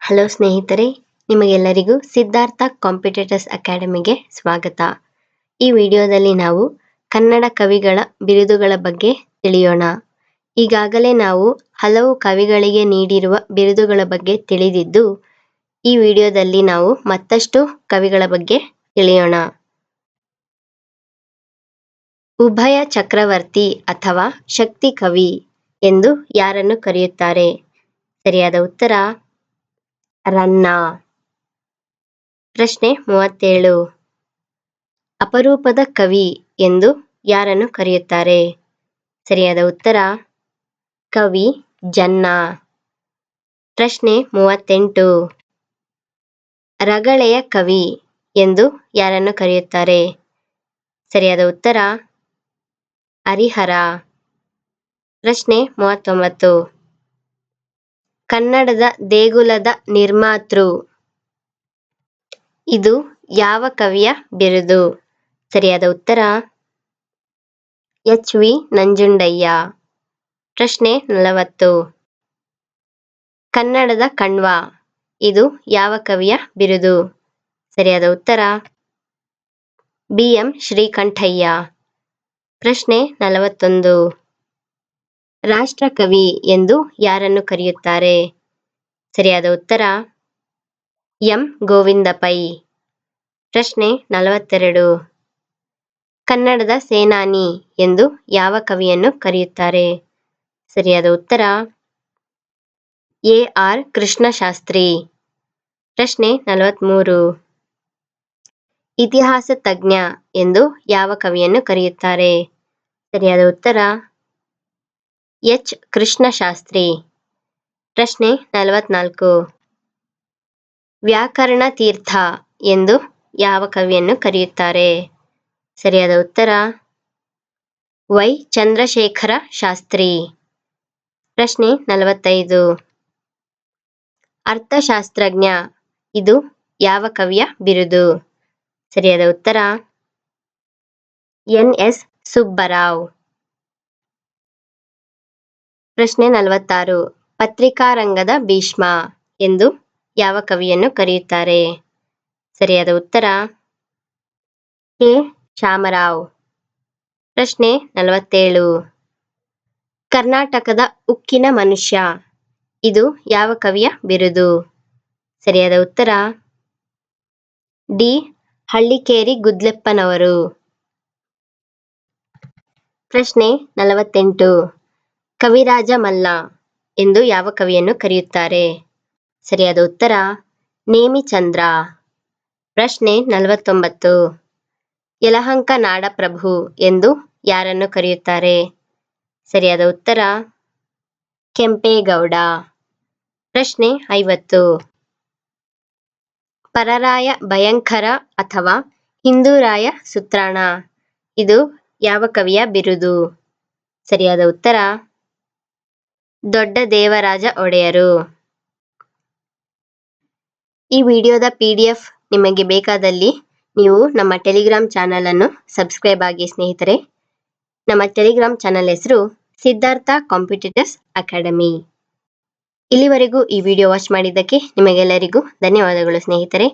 Hello ಸ್ನೇಹಿತರೆ, ನಿಮಗೆಲ್ಲರಿಗೂ Siddhartha competitors ಅಕಾಡೆಮಿಗೆ ಸ್ವಾಗತ. ಈ ವಿಡಿಯೋದಲ್ಲಿ ನಾವು ಕನ್ನಡ ಕವಿಗಳ ಬಿರುದುಗಳ ಬಗ್ಗೆ ತಿಳಿಯೋಣ. ಈಗಾಗಲೇ ನಾವು ಹಲವು ಕವಿಗಳಿಗೆ ನೀಡಿರುವ ಬಿರುದುಗಳ ಬಗ್ಗೆ ತಿಳಿದಿದ್ದು, ಈ ವಿಡಿಯೋದಲ್ಲಿ ನಾವು ಮತ್ತಷ್ಟು ಕವಿಗಳ ಬಗ್ಗೆ ತಿಳಿಯೋಣ. ಉಭಯ ಚಕ್ರವರ್ತಿ ಅಥವಾ ಶಕ್ತಿ ಕವಿ ಎಂದು ಯಾರನ್ನು ಕರೆಯುತ್ತಾರೆ? ಸರಿಯಾದ ಉತ್ತರ ರನ್ನ. ಪ್ರಶ್ನೆ 37. ಅಪರೂಪದ ಕವಿ ಎಂದು ಯಾರನ್ನು ಕರೆಯುತ್ತಾರೆ? ಸರಿಯಾದ ಉತ್ತರ ಕವಿ ಜನ್ನ. ಪ್ರಶ್ನೆ 38. ರಗಳೆಯ ಕವಿ ಎಂದು ಯಾರನ್ನು ಕರೆಯುತ್ತಾರೆ? ಸರಿಯಾದ ಉತ್ತರ ಹರಿಹರ. ಪ್ರಶ್ನೆ 39. ಕನ್ನಡದ ದೇಗುಲದ ನಿರ್ಮಾತೃ. ಇದು ಯಾವ ಕವಿಯ ಬಿರುದು? ಸರಿಯಾದ ಉತ್ತರ ಎಚ್.ವಿ. ನಂಜುಂಡಯ್ಯ. ಪ್ರಶ್ನೆ 40. ಕನ್ನಡದ ಕಣ್ವ. ಇದು ಯಾವ ಕವಿಯ ಬಿರುದು? ಸರಿಯಾದ ಉತ್ತರ ಬಿ.ಎಂ. ಶ್ರೀಕಂಠಯ್ಯ. ಪ್ರಶ್ನೆ 41. ರಾಷ್ಟ್ರಕವಿ ಎಂದು ಯಾರನ್ನು ಕರೆಯುತ್ತಾರೆ? ಸರಿಯಾದ ಉತ್ತರ ಎಂ. ಗೋವಿಂದ ಪೈ. ಪ್ರಶ್ನೆ 42. ಕನ್ನಡದ ಸೇನಾನಿ ಎಂದು ಯಾವ ಕವಿಯನ್ನು ಕರೆಯುತ್ತಾರೆ? ಸರಿಯಾದ ಉತ್ತರ ಎ.ಆರ್. ಕೃಷ್ಣಶಾಸ್ತ್ರಿ. ಪ್ರಶ್ನೆ 43. ಇತಿಹಾಸ ತಜ್ಞ ಎಂದು ಯಾವ ಕವಿಯನ್ನು ಕರೆಯುತ್ತಾರೆ? ಸರಿಯಾದ ಉತ್ತರ ಎಚ್. ಕೃಷ್ಣಶಾಸ್ತ್ರಿ. ಪ್ರಶ್ನೆ 44. ವ್ಯಾಕರಣ ತೀರ್ಥ ಎಂದು ಯಾವ ಕವಿಯನ್ನು ಕರೆಯುತ್ತಾರೆ? ಸರಿಯಾದ ಉತ್ತರ ವೈ. ಚಂದ್ರಶೇಖರ ಶಾಸ್ತ್ರಿ. ಪ್ರಶ್ನೆ 45. ಅರ್ಥಶಾಸ್ತ್ರಜ್ಞ. ಇದು ಯಾವ ಕವಿಯ ಬಿರುದು? ಸರಿಯಾದ ಉತ್ತರ ಎನ್.ಎಸ್. ಸುಬ್ಬರಾವ್. ಪ್ರಶ್ನೆ 46. ಪತ್ರಿಕಾರಂಗದ ಭೀಷ್ಮ ಎಂದು ಯಾವ ಕವಿಯನ್ನು ಕರೆಯುತ್ತಾರೆ? ಸರಿಯಾದ ಉತ್ತರ ಕೆ. ಶಾಮರಾವ್. ಪ್ರಶ್ನೆ 47. ಕರ್ನಾಟಕದ ಉಕ್ಕಿನ ಮನುಷ್ಯ. ಇದು ಯಾವ ಕವಿಯ ಬಿರುದು? ಸರಿಯಾದ ಉತ್ತರ ಡಿ. ಹಳ್ಳಿಕೇರಿ ಗುದ್ಲೆಪ್ಪನವರು. ಪ್ರಶ್ನೆ 48. ಕವಿರಾಜ ಮಲ್ಲ ಎಂದು ಯಾವ ಕವಿಯನ್ನು ಕರೆಯುತ್ತಾರೆ? ಸರಿಯಾದ ಉತ್ತರ ನೇಮಿಚಂದ್ರ. ಪ್ರಶ್ನೆ 49. ಯಲಹಂಕ ನಾಡಪ್ರಭು ಎಂದು ಯಾರನ್ನು ಕರೆಯುತ್ತಾರೆ? ಸರಿಯಾದ ಉತ್ತರ ಕೆಂಪೇಗೌಡ. ಪ್ರಶ್ನೆ 50. ಪರರಾಯ ಭಯಂಕರ ಅಥವಾ ಹಿಂದೂರಾಯ ಸುತ್ರಾಣ. ಇದು ಯಾವ ಕವಿಯ ಬಿರುದು? ಸರಿಯಾದ ಉತ್ತರ ದೊಡ್ಡ ದೇವರಾಜ ಒಡೆಯರು. ಈ ವಿಡಿಯೋದ PDF ನಿಮಗೆ ಬೇಕಾದಲ್ಲಿ ನೀವು ನಮ್ಮ ಟೆಲಿಗ್ರಾಮ್ ಚಾನಲ್ ಅನ್ನು ಸಬ್ಸ್ಕ್ರೈಬ್ ಆಗಿ ಸ್ನೇಹಿತರೆ. ನಮ್ಮ ಟೆಲಿಗ್ರಾಮ್ ಚಾನಲ್ ಹೆಸರು ಸಿದ್ಧಾರ್ಥ ಕಾಂಪಿಟೇಟರ್ಸ್ ಅಕಾಡೆಮಿ. ಇಲ್ಲಿವರೆಗೂ ಈ ವಿಡಿಯೋ ವಾಚ್ ಮಾಡಿದ್ದಕ್ಕೆ ನಿಮಗೆಲ್ಲರಿಗೂ ಧನ್ಯವಾದಗಳು ಸ್ನೇಹಿತರೆ.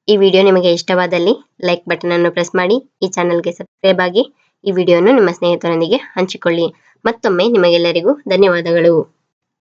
ಈ ವಿಡಿಯೋ ನಿಮಗೆ ಇಷ್ಟವಾದಲ್ಲಿ ಲೈಕ್ ಬಟನ್ ಅನ್ನು ಪ್ರೆಸ್ ಮಾಡಿ, ಈ ಚಾನಲ್ಗೆ ಸಬ್ಸ್ಕ್ರೈಬ್ ಆಗಿ, ಈ ವಿಡಿಯೋವನ್ನು ನಿಮ್ಮ ಸ್ನೇಹಿತರೊಂದಿಗೆ ಹಂಚಿಕೊಳ್ಳಿ. ಮತ್ತೊಮ್ಮೆ ನಿಮಗೆಲ್ಲರಿಗೂ ಧನ್ಯವಾದಗಳು.